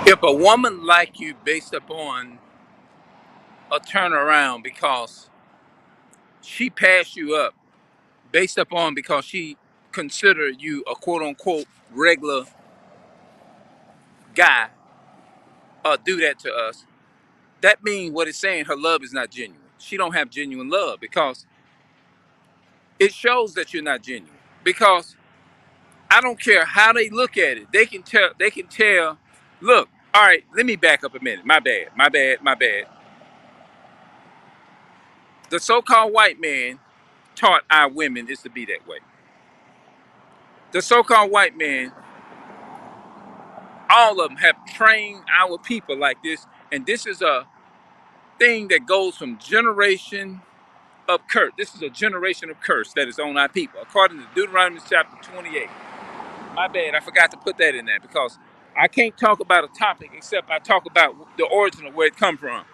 If a woman like you based upon a turnaround because she passed you up, based upon because she considered you a quote unquote regular guy, do that to us, that means what it's saying, her love is not genuine. She don't have genuine love because it shows that you're not genuine. Because I don't care how they look at it, they can tell, look, all right, let me back up a minute. My bad. The so-called white man taught our women is to be that way. The so-called white man, all of them have trained our people like this, and this is a thing that goes from generation of curse. This is a generation of curse that is on our people, according to Deuteronomy chapter 28. My bad, I forgot to put that in there because I can't talk about a topic except I talk about the origin of where it come from.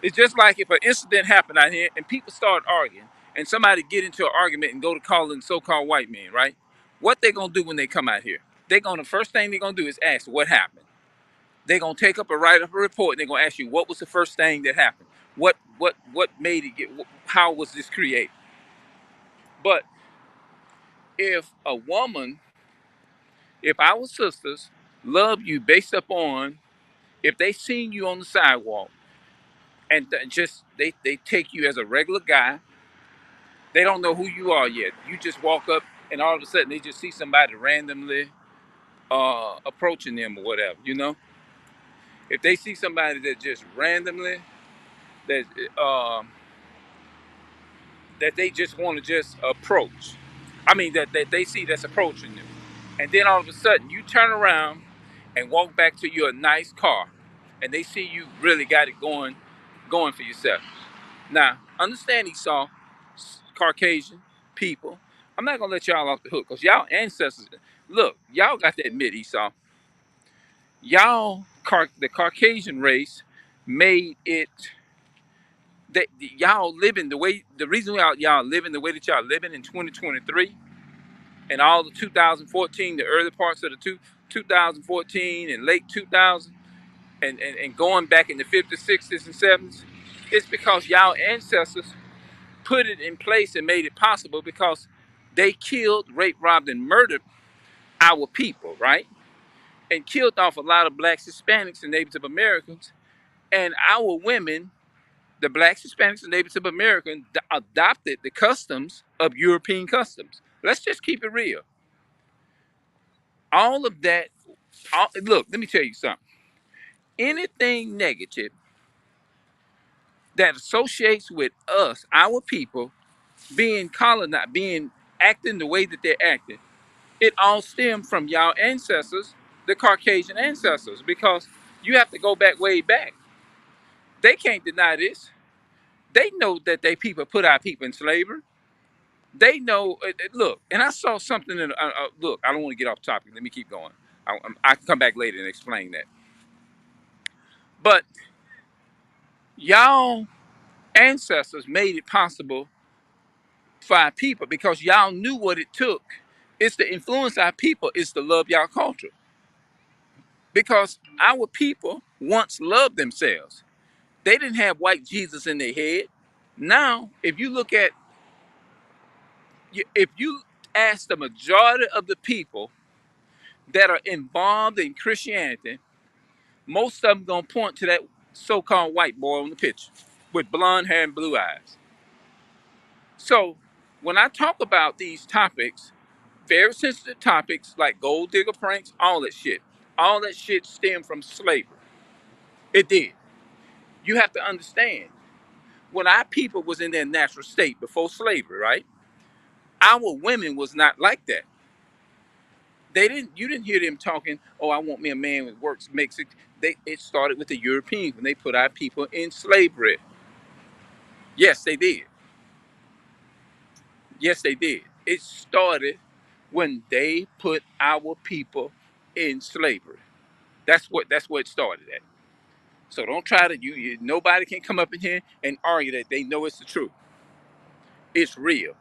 It's just like if an incident happened out here and people start arguing and somebody get into an argument and go to calling so-called white men, right? What they gonna do when they come out here? The first thing they're gonna do is ask what happened. They're gonna take up a write up a report and they're gonna ask you what was the first thing that happened? What made it get how was this created? But if a woman, if our sisters love you based upon if they seen you on the sidewalk and just they take you as a regular guy. They don't know who you are yet. You just walk up and all of a sudden they just see somebody randomly approaching them or whatever, you know? If they see somebody that just randomly that uh, that they just want to just approach. I mean that they see that's approaching them. And then all of a sudden you turn around and walk back to your nice car and they see you really got it going for yourself. Now, understand Esau, Caucasian people. I'm not gonna let y'all off the hook because y'all ancestors. Look, y'all got to admit, Esau, the Caucasian race, made it that y'all living the way. The reason y'all living the way that y'all living in 2023 and all the 2014, the early parts of the 2014 and late 2000 and going back in the 50s, 60s, and 70s, it's because y'all ancestors put it in place and made it possible because they killed, raped, robbed, and murdered our people, right? And killed off a lot of blacks, Hispanics, and Native Americans. And our women, the blacks, Hispanics, and Native Americans, adopted the customs of European customs. Let's just keep it real. All of that, look, let me tell you something. Anything negative that associates with us, our people, being colonized, being acting the way that they're acting, it all stemmed from y'all ancestors, the Caucasian ancestors, because you have to go back way back. They can't deny this. They know that they people put our people in slavery. They know. Look, and I saw something in. Look, I don't want to get off topic. Let me keep going. I can come back later and explain that. But y'all ancestors made it possible for our people because y'all knew what it took. It's to influence our people. It's to love y'all culture because our people once loved themselves. They didn't have white Jesus in their head. Now, if you look at, if you ask the majority of the people that are involved in Christianity, most of them gonna point to that so-called white boy on the picture with blonde hair and blue eyes. So, when I talk about these topics, very sensitive topics like gold digger pranks, all that shit stemmed from slavery. It did. You have to understand when our people was in their natural state before slavery, right? Our women was not like that. They didn't. You didn't hear them talking. Oh, I want me a man with works makes it. It started with the Europeans when they put our people in slavery. Yes, they did. Yes, they did. It started when they put our people in slavery. That's where it started at. So don't try to nobody can come up in here and argue that they know it's the truth. It's real.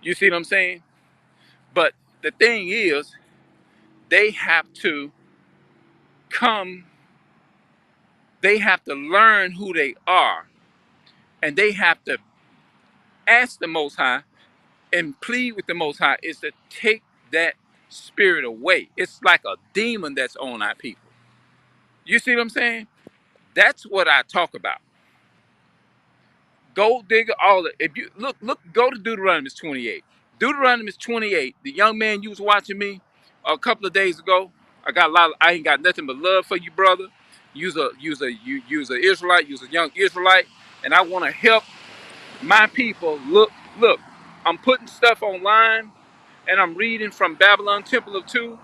You see what I'm saying? But the thing is, they have to. come, they have to learn who they are, and they have to ask the Most High and plead with the Most High is to take that spirit away. It's like a demon that's on our people. You see what I'm saying? That's what I talk about. Gold digger, all that. If you look, go to Deuteronomy 28. Deuteronomy 28. The young man you was watching me a couple of days ago. I ain't got nothing but love for you, brother. You's a Israelite. You's a young Israelite, and I want to help my people. Look. I'm putting stuff online, and I'm reading from Babylon Temple of Two,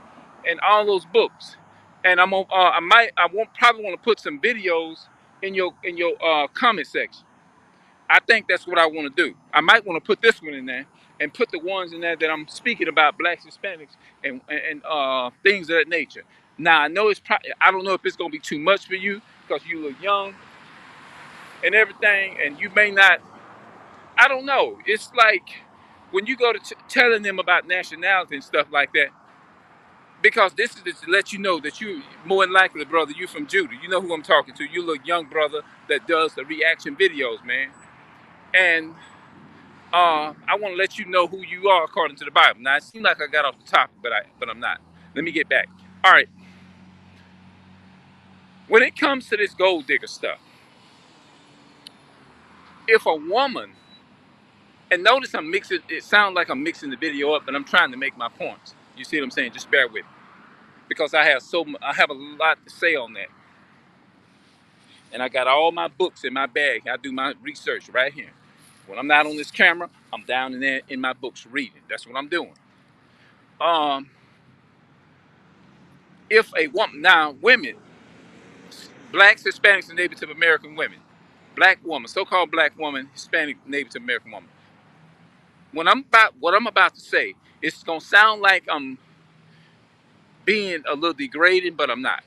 and all those books. And I'm on. I won't probably want to put some videos in your comment section. I think that's what I want to do. I might want to put this one in there and put the ones in there that I'm speaking about blacks, Hispanics, and things of that nature. Now I know I don't know if it's gonna be too much for you because you look young and everything, and you may not. I don't know. It's like when you go to telling them about nationality and stuff like that, because this is to let you know that you more than likely, brother, you from Judah. You know who I'm talking to. You look young brother that does the reaction videos, man, and I want to let you know who you are according to the Bible. Now, it seems like I got off the topic, but I'm not. Let me get back. All right. When it comes to this gold digger stuff, if a woman, and notice I'm mixing, it sounds like I'm mixing the video up, but I'm trying to make my points. You see what I'm saying? Just bear with me, because I have a lot to say on that, and I got all my books in my bag. I do my research right here. When I'm not on this camera, I'm down in there in my books reading. That's what I'm doing. Um, if a woman, now women, blacks, Hispanics, and Native American women. Black woman, so-called black woman, Hispanic, Native American woman. What I'm about to say, it's gonna sound like I'm being a little degrading, but I'm not.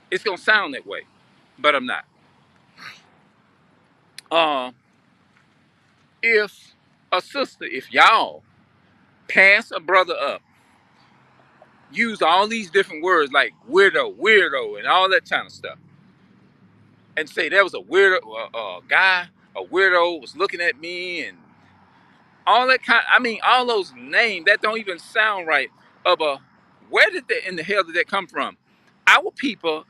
It's gonna sound that way, but I'm not. Uh, if a sister, if y'all pass a brother up, use all these different words like weirdo, and all that kind of stuff, and say there was a weirdo guy, a weirdo was looking at me, and all that I mean, all those names that don't even sound right. Of a, where did that in the hell did that come from? Our people,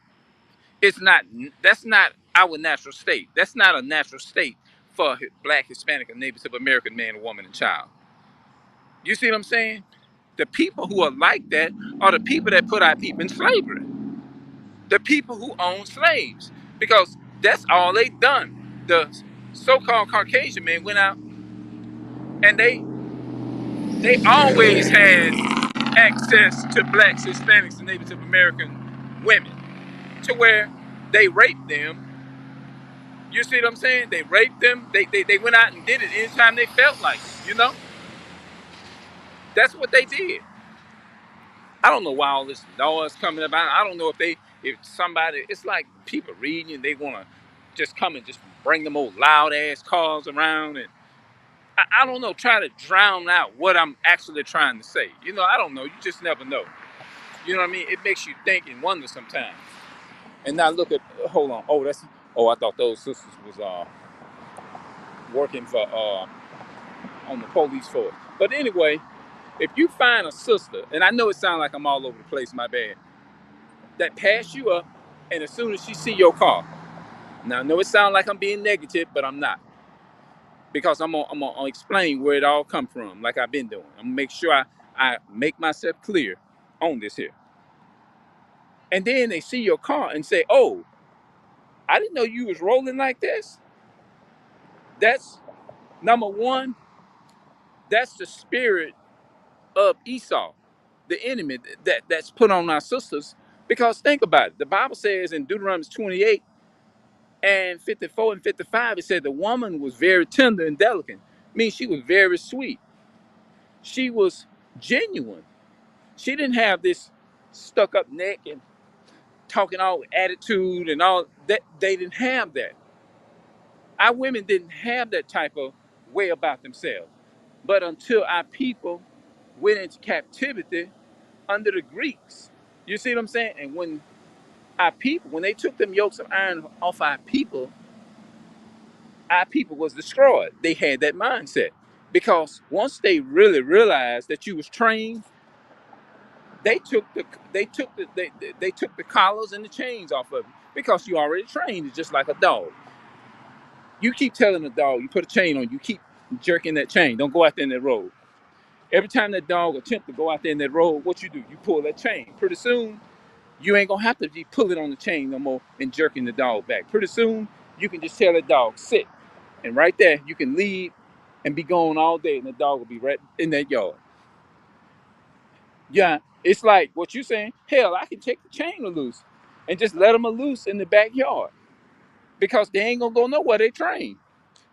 it's not. That's not our natural state. That's not a natural state for a black, Hispanic, or Native American man, woman, and child. You see what I'm saying? The people who are like that are the people that put our people in slavery. The people who own slaves, because that's all they done. The so-called Caucasian men went out and they always had access to blacks, Hispanics, and Native American women, to where they raped them. You see what I'm saying? They raped them. They went out and did it anytime they felt like it. You know, that's what they did. I don't know why all this noise coming about. I don't know if somebody, it's like people reading and they want to just come and just bring them old loud ass cars around, and I don't know, try to drown out what I'm actually trying to say. You know, I don't know. You just never know. You know what I mean? It makes you think and wonder sometimes. And now look at, hold on. I thought those sisters was working for on the police force. But anyway, if you find a sister, and I know it sounds like I'm all over the place, my bad, that pass you up, and as soon as she see your car, now I know it sounds like I'm being negative, but I'm not, because I'm gonna explain where it all come from, like I've been doing. I'm gonna make sure I make myself clear on this here. And then they see your car and say, "Oh, I didn't know you was rolling like this." That's number one. That's the spirit of Esau, the enemy that's put on our sisters. Because think about it. The Bible says in Deuteronomy 28 and 54 and 55, it said the woman was very tender and delicate. Means she was very sweet. She was genuine. She didn't have this stuck up neck and talking all attitude and all that. They didn't have that. Our women didn't have that type of way about themselves. But until our people went into captivity under the Greeks, You see what I'm saying? And when our people, when they took them yokes of iron off our people was destroyed. They had that mindset. Because once they really realized that you was trained, they took the they took the collars and the chains off of you because you already trained. It's just like a dog. You keep telling the dog, you put a chain on, you keep jerking that chain. Don't go out there in that road. Every time that dog attempt to go out there in that road, what you do? You pull that chain. Pretty soon, you ain't gonna have to be pulling on the chain no more and jerking the dog back. Pretty soon, you can just tell the dog, sit. And right there, you can leave and be gone all day, and the dog will be right in that yard. Yeah, it's like what you saying. Hell, I can take the chain loose and just let them loose in the backyard because they ain't gonna go nowhere. They trained.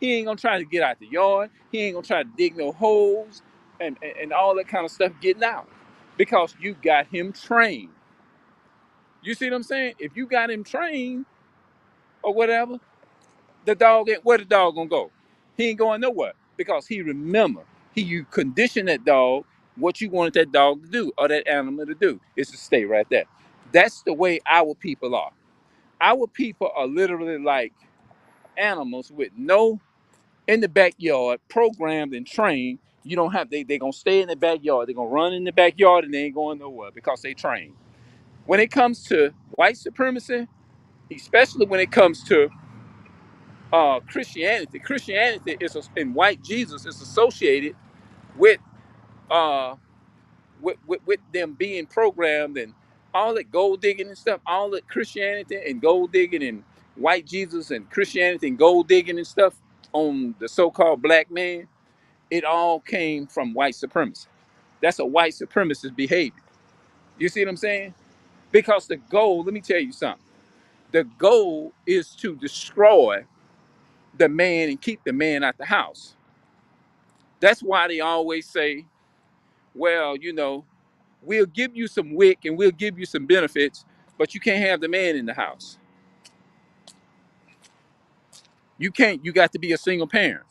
He ain't gonna try to get out the yard. He ain't gonna try to dig no holes and all that kind of stuff getting out because you got him trained. You see what I'm saying? If you got him trained or whatever, the dog ain't where the dog gonna go. He ain't going nowhere because he remember you condition that dog what you wanted that dog to do or that animal to do is to stay right there. That's the way our people are. Our people are literally like animals with no in the backyard, programmed and trained. You don't have they gonna stay in the backyard. They're gonna run in the backyard and they ain't going nowhere because they trained. When it comes to white supremacy, especially when it comes to Christianity is in white Jesus is associated with uh with them being programmed and all that gold digging and stuff, all that Christianity and gold digging and white Jesus and Christianity and gold digging and stuff on the so-called black man. It all came from white supremacy. That's a white supremacist behavior. You see what I'm saying? Because the goal, let me tell you something. The goal is to destroy the man and keep the man out the house. That's why they always say, well, we'll give you some wick and we'll give you some benefits, but you can't have the man in the house. You can't, you got to be a single parent.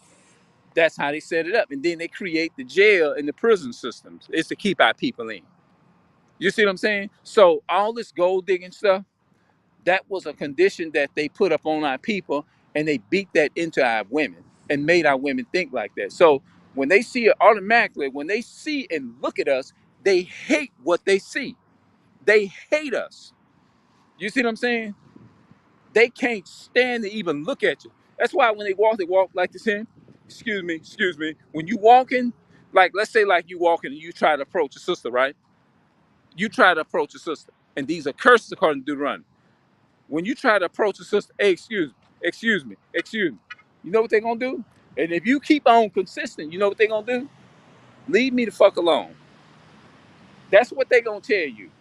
That's how they set it up. And then they create the jail and the prison systems. It's to keep our people in. You see what I'm saying? So all this gold digging stuff, that was a condition that they put up on our people and they beat that into our women and made our women think like that. So when they see it automatically, when they see and look at us, they hate what they see. They hate us. You see what I'm saying? They can't stand to even look at you. That's why when they walk like this here. Excuse me. When you walking, like let's say like you walking and you try to approach a sister, right? You try to approach a sister. And these are curses according to Deuteronomy. When you try to approach a sister, hey, excuse me. You know what they're gonna do? And if you keep on consistent, you know what they're gonna do? Leave me the fuck alone. That's what they're gonna tell you.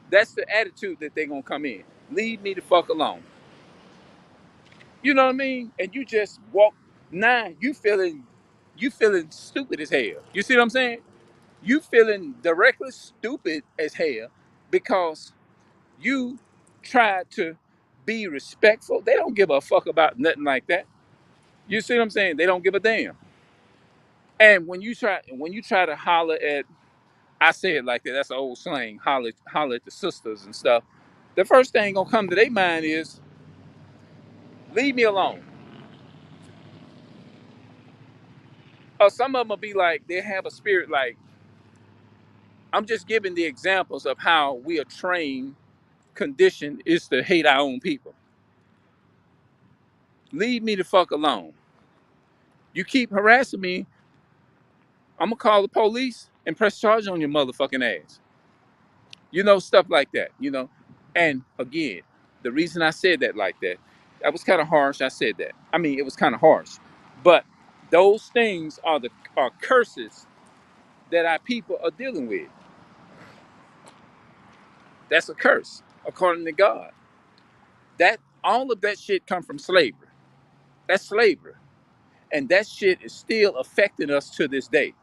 That's the attitude that they're gonna come in. Leave me the fuck alone. You know what I mean? And you just walk. Now you feeling stupid as hell. You see what I'm saying? You feeling directly stupid as hell because you try to be respectful. They don't give a fuck about nothing like that. You see what I'm saying? They don't give a damn. And when you try to holler at, I say it like that. That's an old slang. Holler at the sisters and stuff. The first thing gonna come to their mind is, leave me alone. Or some of them will be like, they have a spirit like, I'm just giving the examples of how we are trained, conditioned is to hate our own people. Leave me the fuck alone. You keep harassing me, I'm gonna call the police and press charge on your motherfucking ass. Stuff like that. And again, the reason I said that like that was kind of harsh. I said that. I mean, it was kind of harsh. But those things are curses that our people are dealing with. That's a curse, according to God. That all of that shit come from slavery. That's slavery. And that shit is still affecting us to this day.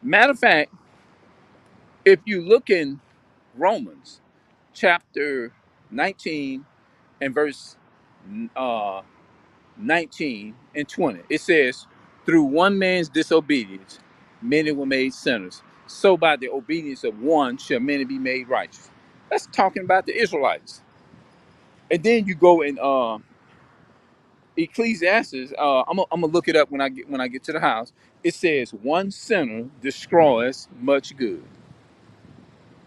Matter of fact, if you look in Romans chapter 19 and verse uh, 19 and 20, it says, through one man's disobedience, many were made sinners. So by the obedience of one shall many be made righteous. That's talking about the Israelites. And then you go in Ecclesiastes. I'm gonna look it up when I get to the house. It says one sinner destroys much good.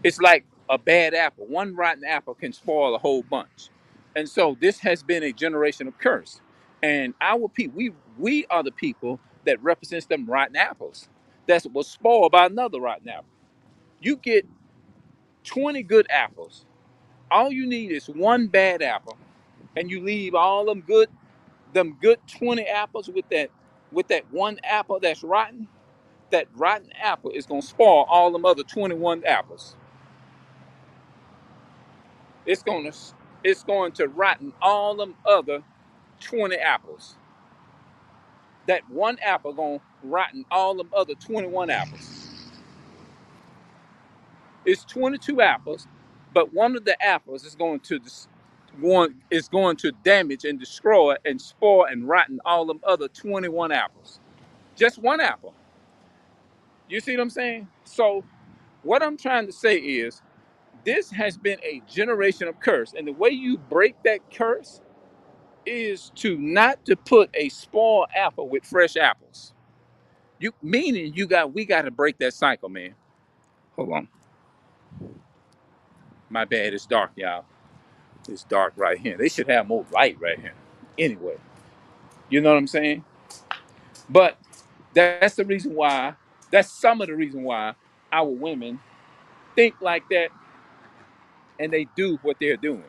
It's like a bad apple. One rotten apple can spoil a whole bunch. And so this has been a generation of curse. And our people, we are the people that represents them rotten apples. That was spoiled by another rotten apple. You get 20 good apples. All you need is one bad apple, and you leave all them good 20 apples with that one apple that's rotten. That rotten apple is gonna spoil all them other 21 apples. It's gonna it's going to rotten all them other 20 apples. That one apple gonna rotten all them other 21 apples. It's 22 apples, but one of the apples is going to damage and destroy and spoil and rotten all them other 21 apples. Just one apple. You see what I'm saying? So what I'm trying to say is this has been a generation of curse, and the way you break that curse is to not to put a spoiled apple with fresh apples. You meaning we got to break that cycle, man. Hold on, my bad. It's dark, y'all. It's dark right here. They should have more light right here. Anyway, you know what I'm saying? But that's the reason why. That's some of the reason why our women think like that and they do what they're doing.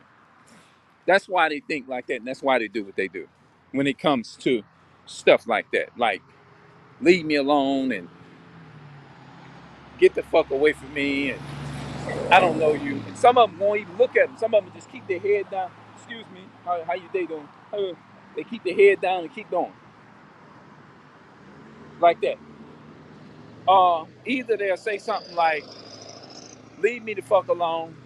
That's why they think like that, and that's why they do what they do. When it comes to stuff like that, like leave me alone and get the fuck away from me, and I don't know you. And some of them won't even look at them. Some of them just keep their head down. Excuse me, how you day doing? They keep their head down and keep going like that. Either they'll say something like, "Leave me the fuck alone,"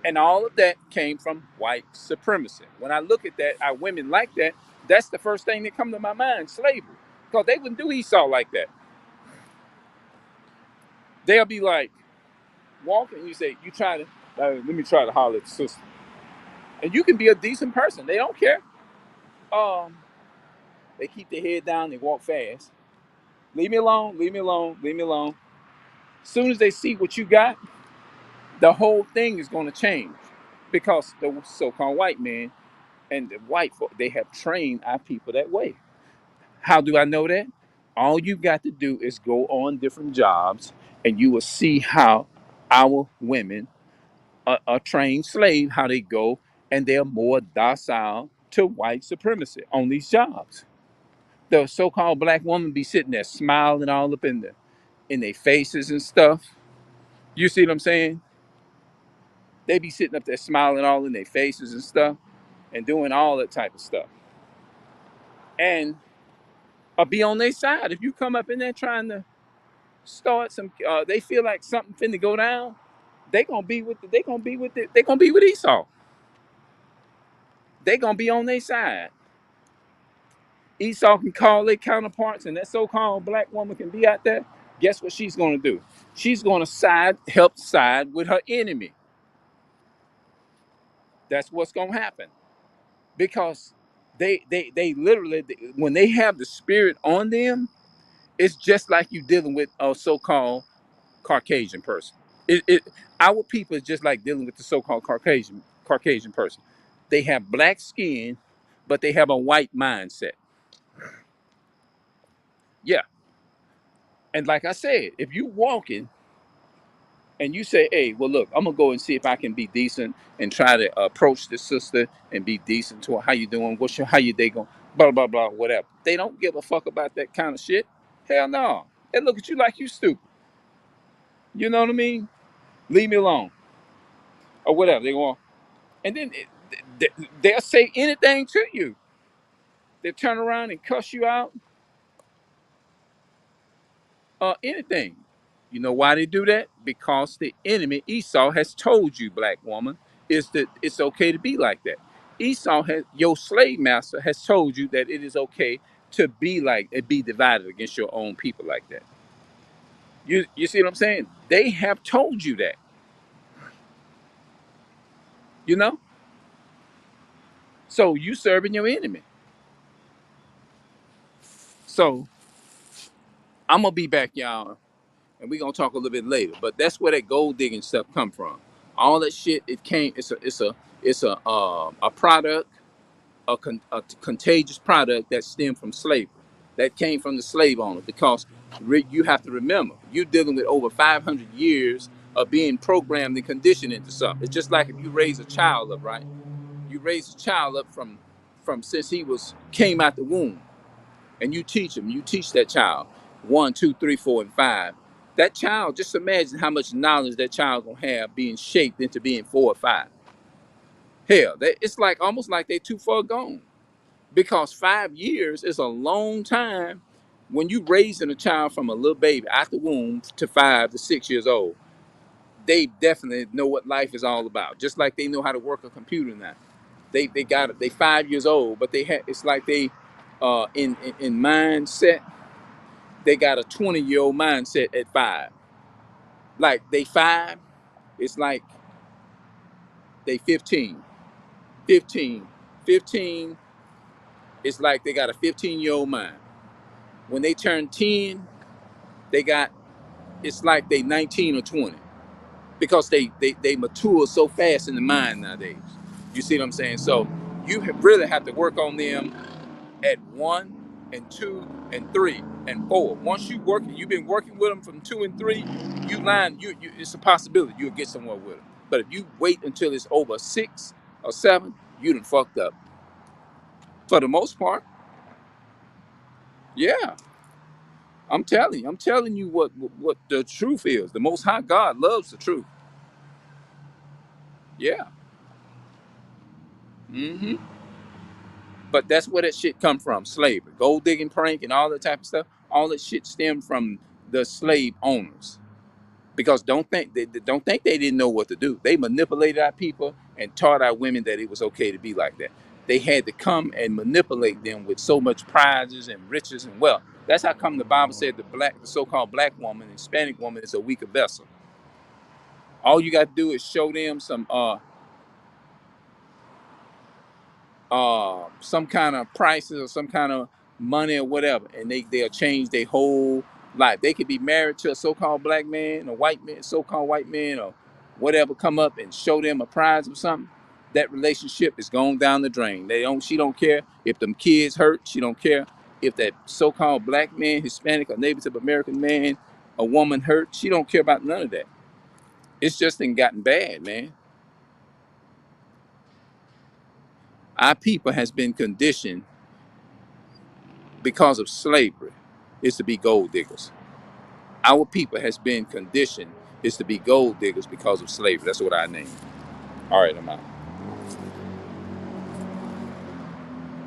and all of that came from white supremacy. When I look at that, our women like that. That's the first thing that come to my mind: slavery, because they wouldn't do Esau like that. They'll be like walking, and you say, "You try to let me try to holler at the sister," and you can be a decent person. They don't care. Um, they keep their head down. They walk fast. Leave me alone. Leave me alone. Leave me alone. As soon as they see what you got, the whole thing is going to change because the so-called white man and the white folk, they have trained our people that way. How do I know that? All you got to do is go on different jobs and you will see how our women are trained slave, how they go and they're more docile to white supremacy on these jobs. The so-called black woman be sitting there smiling all up in their faces and stuff. You see what I'm saying? They be sitting up there smiling all in their faces and stuff and doing all that type of stuff. And be on their side. If you come up in there trying to start some, they feel like something finna go down. They gonna be with Esau. They gonna be on their side. Esau can call their counterparts, and that so-called black woman can be out there. Guess what she's gonna do? She's gonna help side with her enemy. That's what's gonna happen because they literally when they have the spirit on them, it's just like you dealing with a so-called Caucasian person. Our people is just like dealing with the so-called Caucasian person. They have black skin, but they have a white mindset. Yeah, and like I said, if you walking and you say, "Hey, well, look, I'm gonna go and see if I can be decent and try to approach the sister and be decent to her. How you doing? How you day going? Blah blah blah, whatever." They don't give a fuck about that kind of shit. Hell no. They look at you like you stupid. You know what I mean? Leave me alone or whatever. They go, and then they'll say anything to you. They turn around and cuss you out. Anything. You know why they do that? Because the enemy Esau has told you, black woman, is that it's okay to be like that. Your slave master has told you that it is okay to be divided against your own people like that. You see what I'm saying? They have told you that, you know? So you serving your enemy. So I'm gonna be back, y'all, and we're gonna talk a little bit later. But that's where that gold digging stuff come from. All that shit, it came. It's a product, a contagious product that stemmed from slavery, that came from the slave owner. Because you have to remember, you're dealing with over 500 years of being programmed and conditioned into something. It's just like if you raise a child up, right? You raise a child up from since he was came out the womb, and you teach him. You teach that child 1, 2, 3, 4, and 5. That child, just imagine how much knowledge that child gonna have being shaped into being 4 or 5. Hell, it's like almost like they too far gone, because 5 years is a long time when you raising a child from a little baby out the womb to 5 to 6 years old. They definitely know what life is all about, just like they know how to work a computer now. They got it. They 5 years old, but they had it's like they in mindset, they got a 20-year old mindset at 5. Like they 5, it's like they 15. 15. 15, it's like they got a 15-year old mind. When they turn 10, they got it's like they 19 or 20, because they mature so fast in the mind nowadays. You see what I'm saying? So you really have to work on them at 1 and 2 and 3 and 4. Once you've been working with them from 2 and 3. It's a possibility you'll get somewhere with them. But if you wait until it's over 6 or 7, you done fucked up. For the most part, yeah. I'm telling you what the truth is. The Most High God loves the truth. Yeah. hmm But that's where that shit come from. Slavery, gold digging prank, and all that type of stuff. All that shit stemmed from the slave owners. Because don't think they didn't know what to do. They manipulated our people and taught our women that it was okay to be like that. They had to come and manipulate them with so much prizes and riches and wealth. That's how come the Bible said the so-called black woman, Hispanic woman, is a weaker vessel. All you got to do is show them some kind of prices or some kind of money or whatever, and they'll change their whole life. They could be married to a so-called black man, a white man, so-called white man, or whatever. Come up and show them a prize or something. That relationship is going down the drain. She don't care if them kids hurt. She don't care if that so-called black man, Hispanic or Native American man, a woman hurt. She don't care about none of that. It's just gotten bad, man. Our people has been conditioned because of slavery is to be gold diggers. Our people has been conditioned is to be gold diggers because of slavery. That's what I name. All right, I'm out.